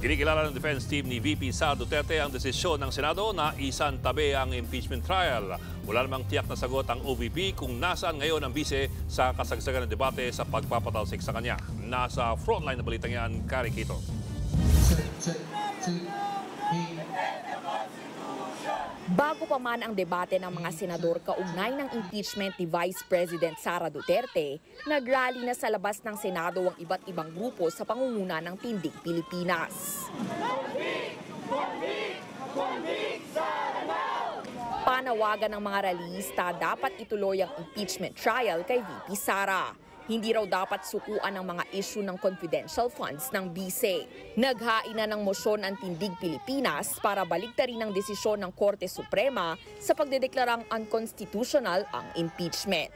Kinikilala ng defense team ni VP Sara Duterte ang desisyon ng Senado na isantabi ang impeachment trial. Wala namang tiyak na sagot ang OVP kung nasaan ngayon ang bise sa kasagsagan ng debate sa pagpapatalsik sa kanya. Nasa frontline na balitang yan, Kari Quito. Bago pa man ang debate ng mga senador kaugnay ng impeachment ni Vice President Sara Duterte, nagrally na sa labas ng Senado ang iba't ibang grupo sa pangunguna ng Tindig Pilipinas. Panawagan ng mga rallyista dapat ituloy ang impeachment trial kay VP Sara. Hindi raw dapat sukuan ang mga issue ng confidential funds ng BISE. Naghain na ng mosyon ang Tindig Pilipinas para baliktarin ang desisyon ng Korte Suprema sa pagdedeklarang unconstitutional ang impeachment.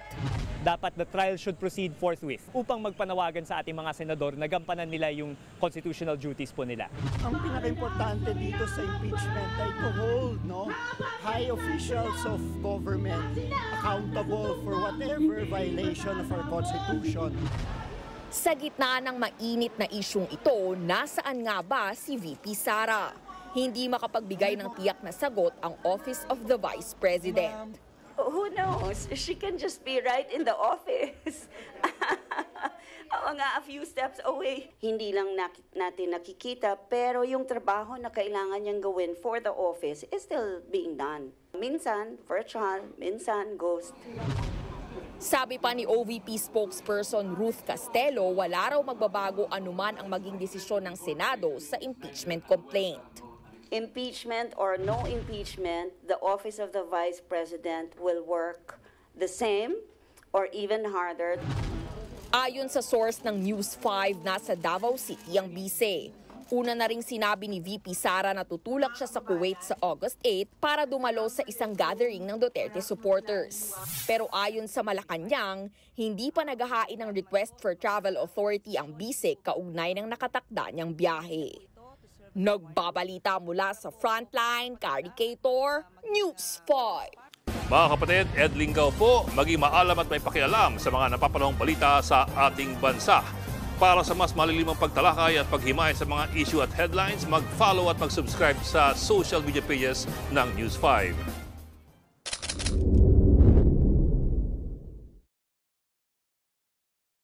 Dapat the trial should proceed forthwith upang magpanawagan sa ating mga senador na gampanan nila yung constitutional duties po nila. Ang pinaka-importante dito sa impeachment ay to hold high officials of government accountable for whatever violation of our Constitution. Sa gitna ng mainit na isyung ito, nasaan nga ba si VP Sara? Hindi makapagbigay ng tiyak na sagot ang Office of the Vice President. Who knows? She can just be right in the office. A few steps away. Hindi lang natin nakikita, pero yung trabaho na kailangan niyang gawin for the office is still being done. Minsan virtual, minsan ghost. Sabi pa ni OVP spokesperson Ruth Castelo, wala raw magbabago anuman ang maging desisyon ng Senado sa impeachment complaint. Impeachment or no impeachment, the Office of the Vice President will work the same or even harder. Ayon sa source ng News 5, nasa Davao City ang BISE. Una na ring sinabi ni VP Sara na tutulak siya sa Kuwait sa August 8 para dumalo sa isang gathering ng Duterte supporters. Pero ayon sa Malacanang, hindi pa naghahain ng request for travel authority ang BISE kaugnay ng nakatakda niyang biyahe. Nagbabalita mula sa Frontline, Kari Quito, News 5. Mga kapatid, Ed Lingaw po, maging maalam at may pakialam sa mga napapanahong balita sa ating bansa. Para sa mas malilimang pagtalakay at paghimay sa mga issue at headlines, mag-follow at mag-subscribe sa social media pages ng News 5.